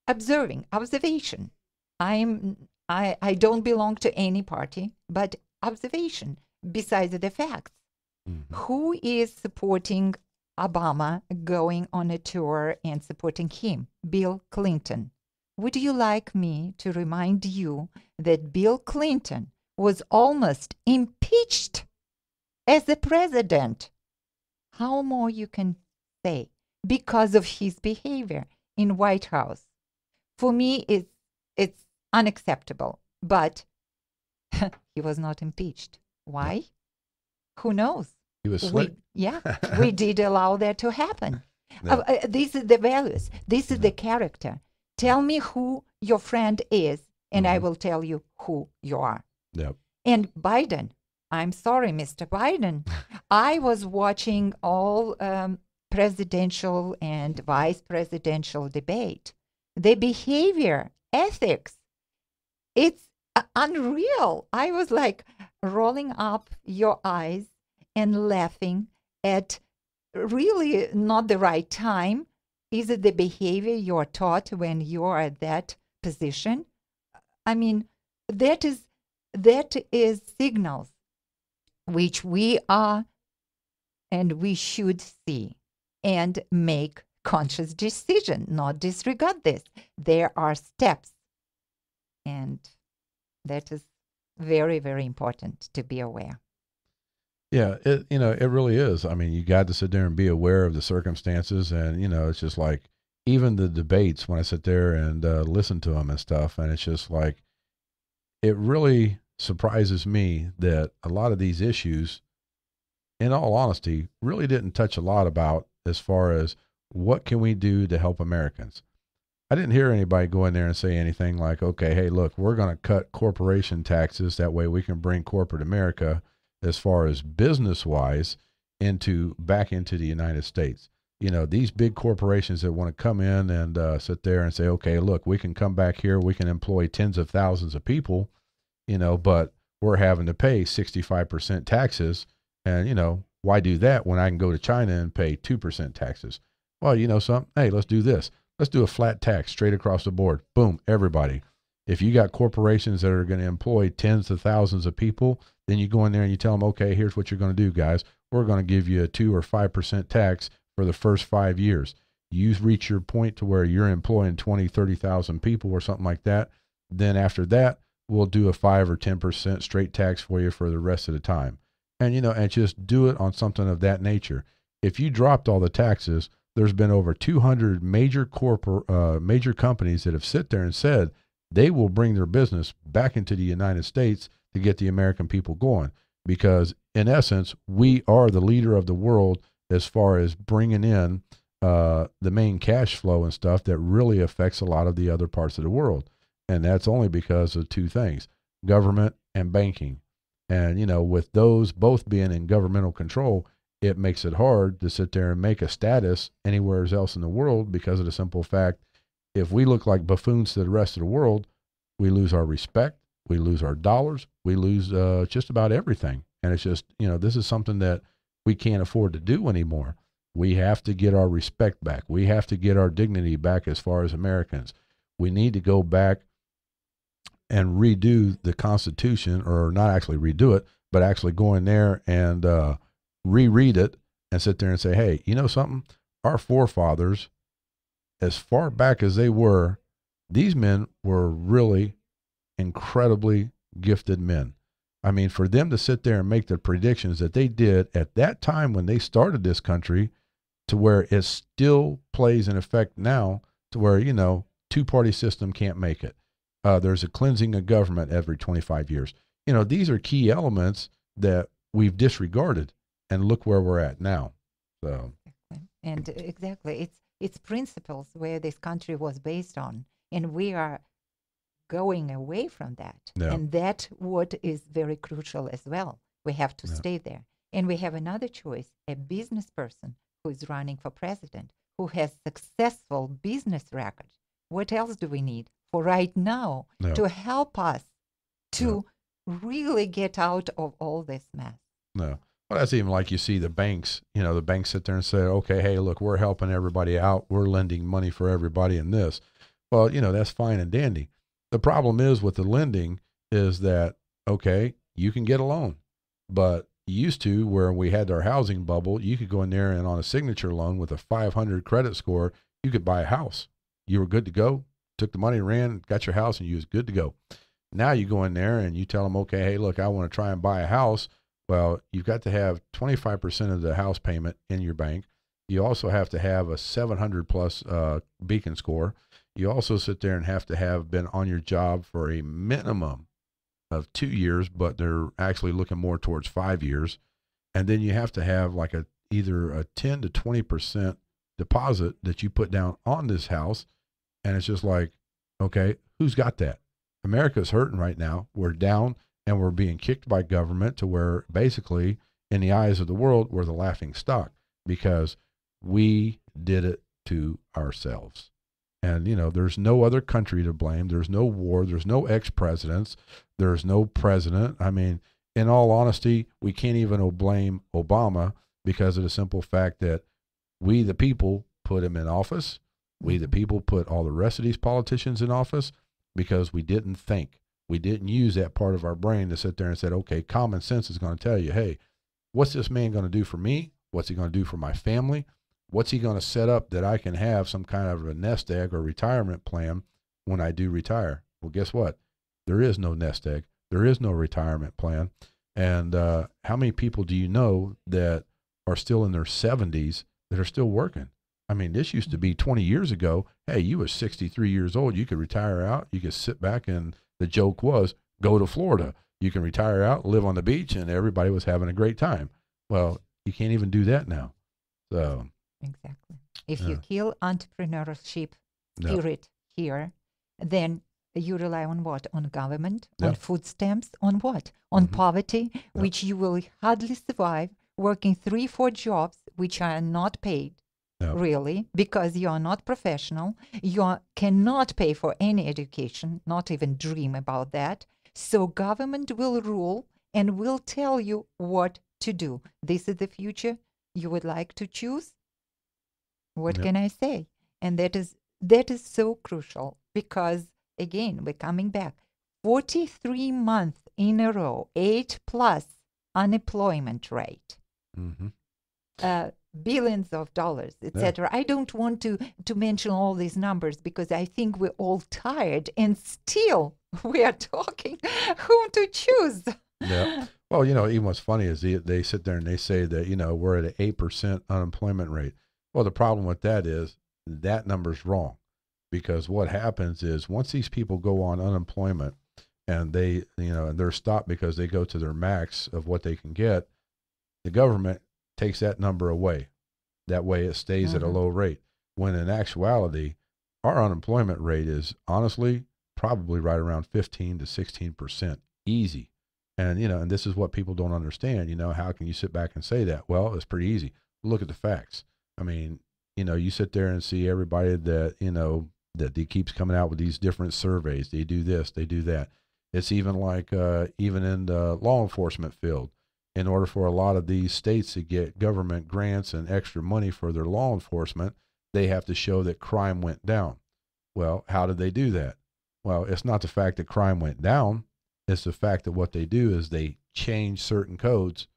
Observation. I don't belong to any party, but observation besides the facts. Who is supporting Obama going on a tour and supporting him? Bill Clinton. Would you like me to remind you that Bill Clinton was almost impeached as the president? How more you can say? Because of his behavior in White House. For me, it's unacceptable. But he was not impeached. Why? Who knows? He was slick. We did allow that to happen. These are the values. This is the character. Tell me who your friend is, and I will tell you who you are. Yep. And Biden, I'm sorry, Mr. Biden. I was watching all presidential and vice presidential debate. The behavior, ethics, it's unreal. I was like rolling up your eyes and laughing at really not the right time. Is it the behavior you're taught when you're at that position? That is signals which we are and we should see and make conscious decision, not disregard this. There are steps, and that is very, very important to be aware. Yeah, it really is. I mean, you got to sit there and be aware of the circumstances, and it's just like even the debates when I sit there and listen to them and stuff, and it's just like it really surprises me that a lot of these issues, in all honesty, really didn't touch a lot about as far as what can we do to help Americans. I didn't hear anybody go in there and say anything like, okay, hey, look, we're going to cut corporation taxes. That way we can bring corporate America, as far as business wise, back into the United States. These big corporations that want to come in and sit there and say, okay, look, we can come back here. We can employ tens of thousands of people, but we're having to pay 65% taxes. And, why do that when I can go to China and pay 2% taxes? Well, something, hey, let's do this. Let's do a flat tax straight across the board. Boom, everybody. If you got corporations that are going to employ tens of thousands of people, then you go in there and you tell them, okay, here's what you're going to do, guys. We're going to give you a 2 or 5% tax for the first 5 years. You reach your point to where you're employing 20, 30,000 people or something like that. Then after that, we'll do a 5 or 10% straight tax for you for the rest of the time. And, and just do it on something of that nature. If you dropped all the taxes, there's been over 200 major companies that have sit there and said they will bring their business back into the United States to get the American people going. Because in essence, we are the leader of the world as far as bringing in the main cash flow and stuff that really affects a lot of the other parts of the world. And that's only because of two things: government and banking. And, with those both being in governmental control, it makes it hard to sit there and make a status anywhere else in the world, because of the simple fact, if we look like buffoons to the rest of the world, we lose our respect, we lose our dollars, we lose just about everything. And it's just, this is something that we can't afford to do anymore. We have to get our respect back. We have to get our dignity back as far as Americans. We need to go back and redo the Constitution, or not actually redo it, but actually go in there and reread it and sit there and say, hey, you know something? Our forefathers, as far back as they were, these men were really incredibly gifted men. I mean, for them to sit there and make the predictions that they did at that time when they started this country, to where it still plays in effect now, to where, two-party system can't make it. There's a cleansing of government every 25 years. These are key elements that we've disregarded, and look where we're at now. So, and exactly, it's principles where this country was based on, and we are going away from that. Yeah. And that what is very crucial as well. We have to Yeah. stay there. And we have another choice: a business person who is running for president, who has successful business record. What else do we need for right now No. to help us to really get out of all this mess? No. Well, that's even like you see the banks, the banks sit there and say, okay, hey, look, we're helping everybody out. We're lending money for everybody in this. Well, that's fine and dandy. The problem is with the lending is that, okay, you can get a loan, but used to, where we had our housing bubble, you could go in there and on a signature loan with a 500 credit score, you could buy a house. You were good to go, took the money, ran, got your house, and you was good to go. Now you go in there and you tell them, okay, hey, look, I want to try and buy a house. Well, you've got to have 25% of the house payment in your bank. You also have to have a 700 plus Beacon score. You also sit there and have to have been on your job for a minimum of 2 years, but they're actually looking more towards 5 years. And then you have to have like either a 10 to 20% deposit that you put down on this house. And it's just like, okay, who's got that? America's hurting right now. We're down and we're being kicked by government to where basically in the eyes of the world, we're the laughing stock because we did it to ourselves. And, there's no other country to blame. There's no war. There's no ex-presidents. There's no president. I mean, in all honesty, we can't even blame Obama because of the simple fact that we, the people, put him in office. We, the people, put all the rest of these politicians in office because we didn't think. We didn't use that part of our brain to sit there and say, okay, common sense is going to tell you, hey, what's this man going to do for me? What's he going to do for my family? What's he going to set up that I can have some kind of a nest egg or retirement plan when I do retire? Well, guess what? There is no nest egg. There is no retirement plan And how many people do you know that are still in their 70s that are still working? I mean, this used to be 20 years ago. Hey, you were 63 years old. You could retire out. You could sit back, and the joke was go to Florida. You can retire out, live on the beach, and everybody was having a great time. Well, you can't even do that now. So Exactly. If you kill entrepreneurship no, spirit here, then you rely on what? On government, Yeah. on food stamps, on what? On Mhm. poverty, which you will hardly survive working 3, 4 jobs which are not paid. Yep. Really, because you are not professional, cannot pay for any education, not even dream about that. So government will rule and will tell you what to do. This is the future you would like to choose. What Yep. can I say? And that is so crucial because again, we're coming back. 43 months in a row, 8+ unemployment rate. Mhm. Billions of dollars, etc. I don't want to mention all these numbers because I think we're all tired and still we are talking whom to choose. Yeah. Well, even what's funny is they sit there and they say that, we're at an 8% unemployment rate. Well, the problem with that is that number's wrong, because what happens is once these people go on unemployment and and they're stopped because they go to their max of what they can get, the government takes that number away. That way it stays at a low rate. When in actuality, our unemployment rate is honestly probably right around 15 to 16% easy. And, and this is what people don't understand. How can you sit back and say that? Well, it's pretty easy. Look at the facts. I mean, you sit there and see everybody that, that he keeps coming out with these different surveys. They do this, they do that. It's even like, even in the law enforcement field, in order for a lot of these states to get government grants and extra money for their law enforcement, they have to show that crime went down. Well, how did they do that? Well, it's not the fact that crime went down. It's the fact that what they do is they change certain codes.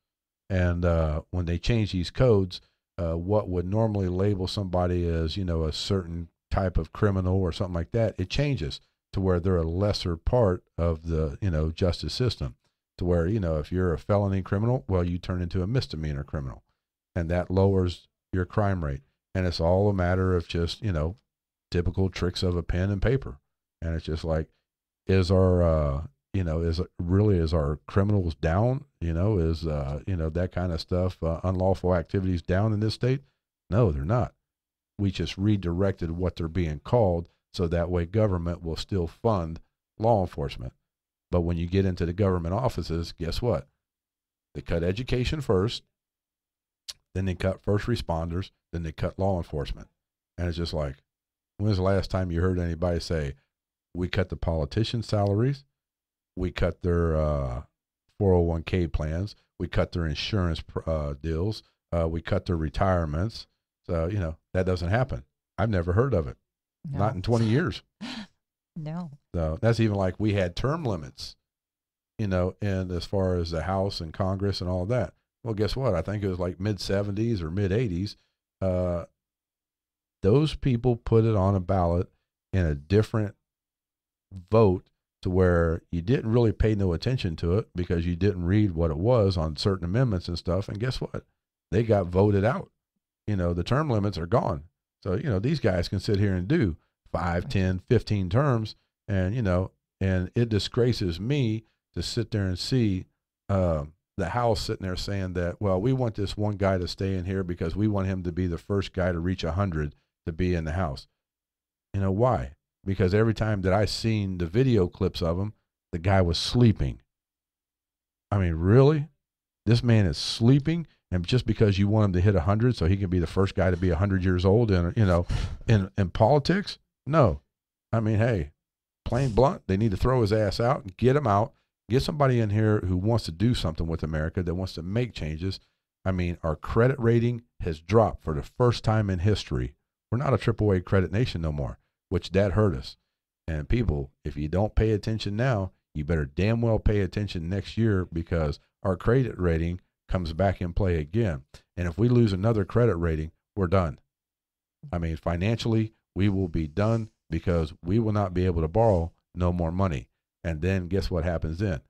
And when they change these codes, what would normally label somebody as, a certain type of criminal or something like that, it changes to where they're a lesser part of the, justice system. To where, if you're a felony criminal, well, you turn into a misdemeanor criminal, and that lowers your crime rate. And it's all a matter of just, typical tricks of a pen and paper. And it's just like, is our, is our criminals down? Is, that kind of stuff, unlawful activities down in this state? No, they're not. We just redirected what they're being called so that way government will still fund law enforcement. But when you get into the government offices, guess what? They cut education first, then they cut first responders, then they cut law enforcement. And it's just like, when's the last time you heard anybody say, we cut the politicians' salaries, we cut their 401k plans, we cut their insurance deals, we cut their retirements. So, that doesn't happen. I've never heard of it. No. Not in 20 years. No. So that's even like we had term limits, and as far as the House and Congress and all that. Well, guess what? I think it was like mid 70s or mid 80s. Those people put it on a ballot in a different vote to where you didn't really pay no attention to it because you didn't read what it was on certain amendments and stuff. And guess what? They got voted out. The term limits are gone. So, these guys can sit here and do 5, 10, 15 terms. And, and it disgraces me to sit there and see the House sitting there saying that, well, we want this one guy to stay in here because we want him to be the first guy to reach 100 to be in the House. Why? Because every time that I seen the video clips of him, the guy was sleeping. I mean, really? This man is sleeping, and just because you want him to hit 100 so he can be the first guy to be 100 years old in, in politics? No. I mean, hey, plain blunt, they need to throw his ass out and get him out. Get somebody in here who wants to do something with America, that wants to make changes. I mean, our credit rating has dropped for the first time in history. We're not a AAA credit nation no more, which that hurt us. And people, if you don't pay attention now, you better damn well pay attention next year, because our credit rating comes back in play again. And if we lose another credit rating, we're done. I mean, financially, we will be done, because we will not be able to borrow no more money. And then guess what happens then?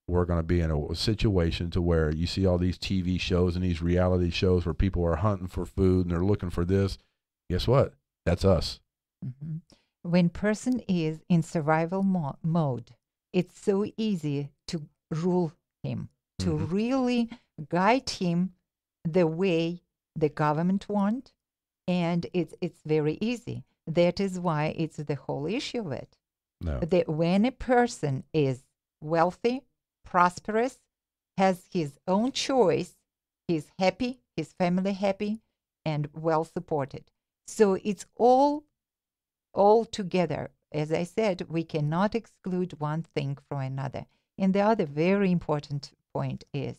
we're going to be in a situation to where you see all these TV shows and these reality shows where people are hunting for food and they're looking for this. Guess what? That's us. Mhm. When person is in survival mode, it's so easy to rule him, to Mhm. really guide him the way the government want, and it's very easy. That is why it's the whole issue of it. No. That when a person is wealthy, prosperous, has his own choice, he's happy, his family happy, and well supported. So it's all together. As I said, we cannot exclude one thing from another. And the other very important point is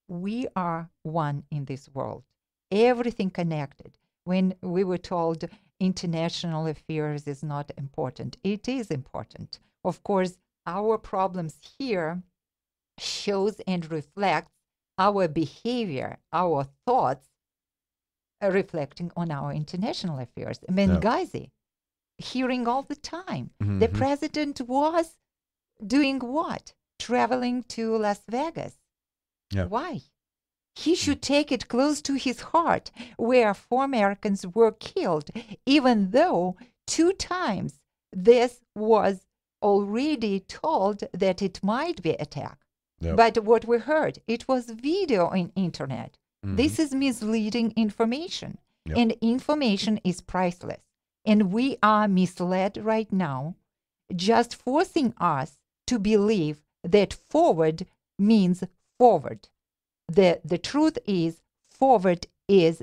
we are one in this world, everything connected. When we were told international affairs is not important, it is important. Of course, our problems here shows and reflects our behavior, our thoughts reflecting on our international affairs. Benghazi, hearing all the time. The Mhm. president was doing what? Traveling to Las Vegas. Yeah. Why? He should take it close to his heart, where 4 Americans were killed, even though 2 times this was already told that it might be attack. Yep. But what we heard, it was video on internet. Mhm. This is misleading information, Yep. and information is priceless. And we are misled right now, just forcing us to believe that forward means forward. The truth is, forward is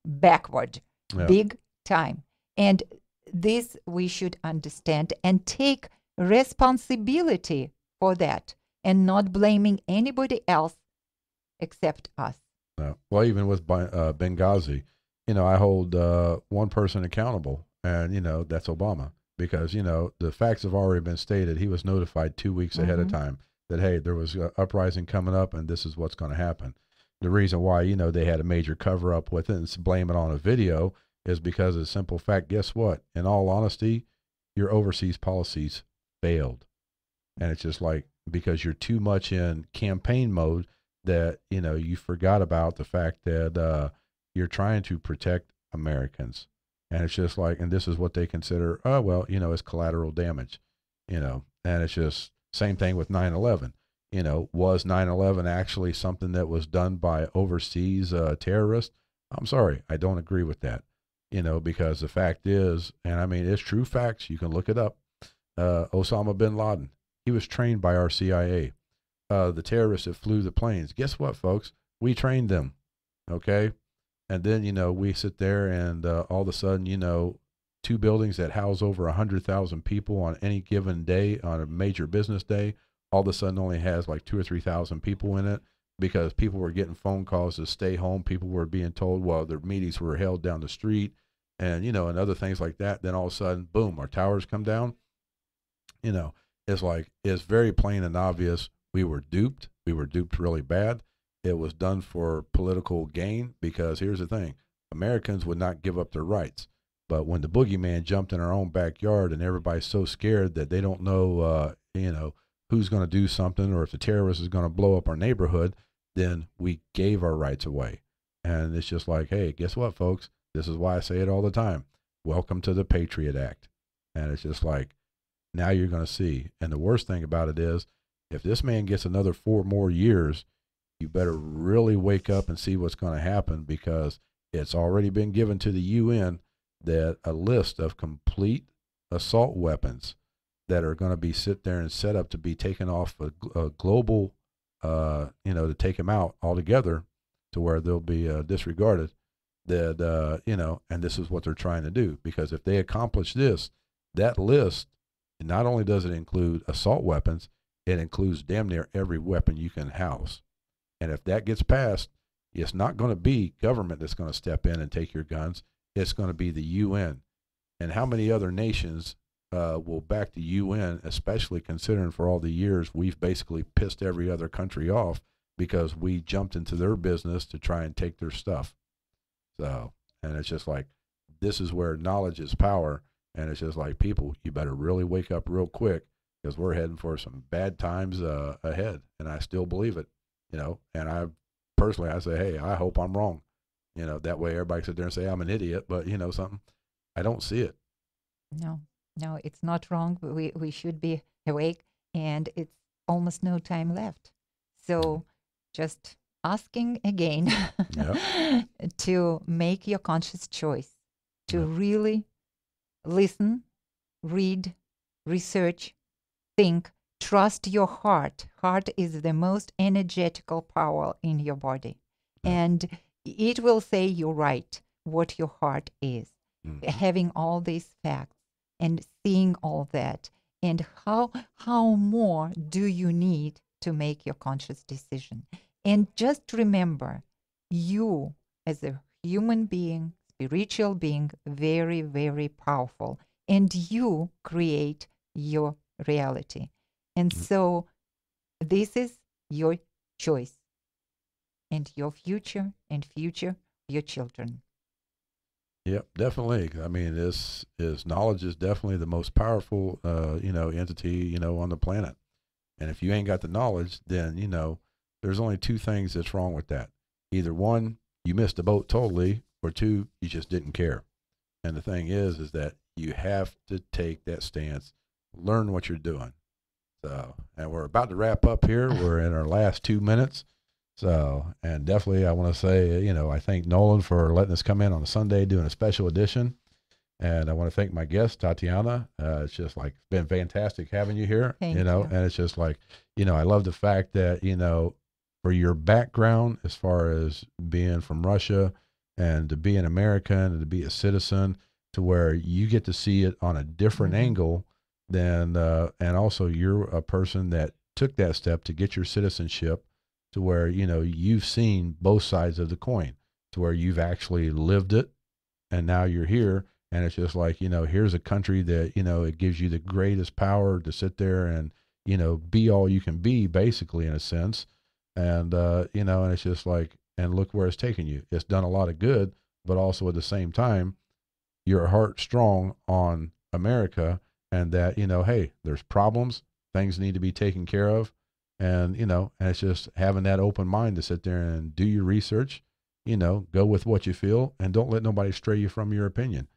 backward, Yeah. big time. And this we should understand and take responsibility for that and not blaming anybody else except us. No. Well, even with Benghazi, I hold one person accountable, and that's Obama, because the facts have already been stated. He was notified 2 weeks ahead of Mhm. time that, hey, there was an uprising coming up, and this is what's going to happen. The reason why they had a major cover up with it and blame it on a video is because of the simple fact. Guess what? In all honesty, your overseas policies failed, and it's just like, because you're too much in campaign mode, that you forgot about the fact that you're trying to protect Americans. And it's just like, and this is what they consider, oh well, it's collateral damage, and it's just same thing with 9/11. Was 9/11 actually something that was done by overseas terrorists? I'm sorry, I don't agree with that. Because the fact is, and I mean, it's true facts, you can look it up. Osama bin Laden, he was trained by our CIA. The terrorists that flew the planes, guess what, folks? We trained them. Okay. And then, we sit there and all of a sudden, 2 buildings that house over 100,000 people on any given day, on a major business day, all of a sudden only has like 2 or 3,000 people in it, because people were getting phone calls to stay home. People were being told, well, their meetings were held down the street, and, and other things like that. Then all of a sudden, boom, our towers come down. It's like, it's very plain and obvious. We were duped. We were duped really bad. It was done for political gain, because here's the thing. Americans would not give up their rights. But when the boogeyman jumped in our own backyard and everybody's so scared that they don't know, who's going to do something, or if the terrorist is going to blow up our neighborhood, then we gave our rights away. And it's just like, hey, guess what, folks? This is why I say it all the time. Welcome to the Patriot Act. And it's just like, now you're going to see. And the worst thing about it is, if this man gets another 4 more years, you better really wake up and see what's going to happen, because it's already been given to the UN that a list of complete assault weapons that are going to be sit there and set up to be taken off a global, to take them out altogether, to where they'll be disregarded. That, and this is what they're trying to do, because if they accomplish this, that list, not only does it include assault weapons, it includes damn near every weapon you can house. And if that gets passed, it's not going to be government that's going to step in and take your guns. It's going to be the UN. And how many other nations will back the UN, especially considering for all the years we've basically pissed every other country off because we jumped into their business to try and take their stuff. So, and it's just like, this is where knowledge is power. And it's just like, people, you better really wake up real quick, because we're heading for some bad times ahead, and I still believe it. And I personally, I say, hey, I hope I'm wrong. That way everybody sit there and say I'm an idiot, but something, I don't see it. No, no, it's not wrong. We should be awake, and it's almost no time left. So just asking again to make your conscious choice, to really listen, read, research, think, trust your heart. Heart is the most energetical power in your body. And it will say you're right, what your heart is. Having all these facts and seeing all that, and how more do you need to make your conscious decision. And just remember, you as a human being, spiritual being, very, very powerful, and you create your reality. And so this is your choice and your future and future of your children. Yep, definitely. I mean, this is knowledge is definitely the most powerful, entity, on the planet. And if you ain't got the knowledge, then, there's only two things that's wrong with that. Either one, you missed the boat totally, or two, you just didn't care. And the thing is that you have to take that stance, learn what you're doing. So, and we're about to wrap up here. We're in our last 2 minutes. So, and definitely I want to say, I thank Nolan for letting us come in on a Sunday doing a special edition. And I want to thank my guest, Tatiana. It's just like, it's been fantastic having you here, Thank you. And it's just like, I love the fact that, for your background, as far as being from Russia and to be an American and to be a citizen, to where you get to see it on a different angle than, and also you're a person that took that step to get your citizenship, to where, you've seen both sides of the coin, to where you've actually lived it, and now you're here. And it's just like, here's a country that, it gives you the greatest power to sit there and, be all you can be, basically, in a sense. And, and it's just like, and look where it's taken you. It's done a lot of good, but also at the same time, your heart strong on America, and that, hey, there's problems, things need to be taken care of. And, and it's just having that open mind to sit there and do your research, go with what you feel, and don't let nobody stray you from your opinion.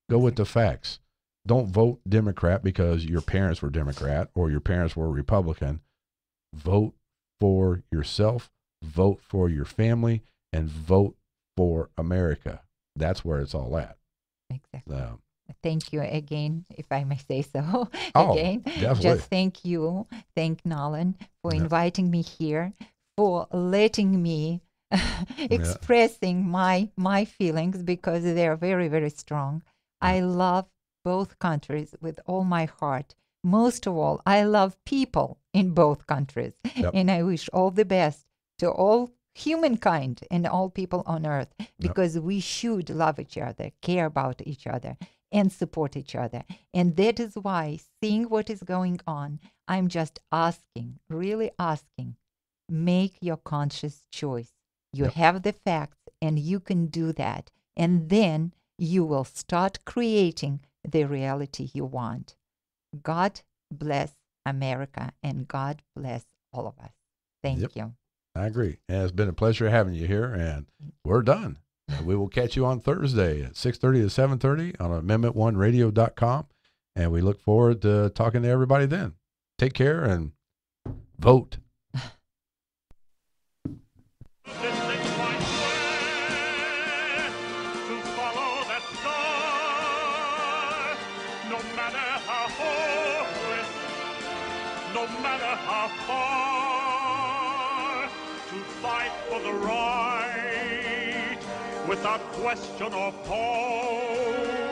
Go with the facts. Don't vote Democrat because your parents were Democrat or your parents were Republican. Vote for yourself, vote for your family, and vote for America. That's where it's all at. Exactly. Thank you again, if I may say so. Again, definitely. Just thank you. Thank Nolan for inviting me here, for letting me expressing my feelings, because they are very, very strong. I love both countries with all my heart. Most of all, I love people in both countries. And I wish all the best to all humankind and all people on earth, because we should love each other, care about each other, and support each other. And that is why, seeing what is going on, I'm just asking, really asking, make your conscious choice. You have the facts, and you can do that. And then you will start creating the reality you want. God bless America, and God bless all of us. Thank you. I agree. And it's been a pleasure having you here, and we're done. We will catch you on Thursday at 6:30 to 7:30 on amendment1radio.com. And we look forward to talking to everybody then. Take care and vote. No matter how far, to fight for the right without question or pause.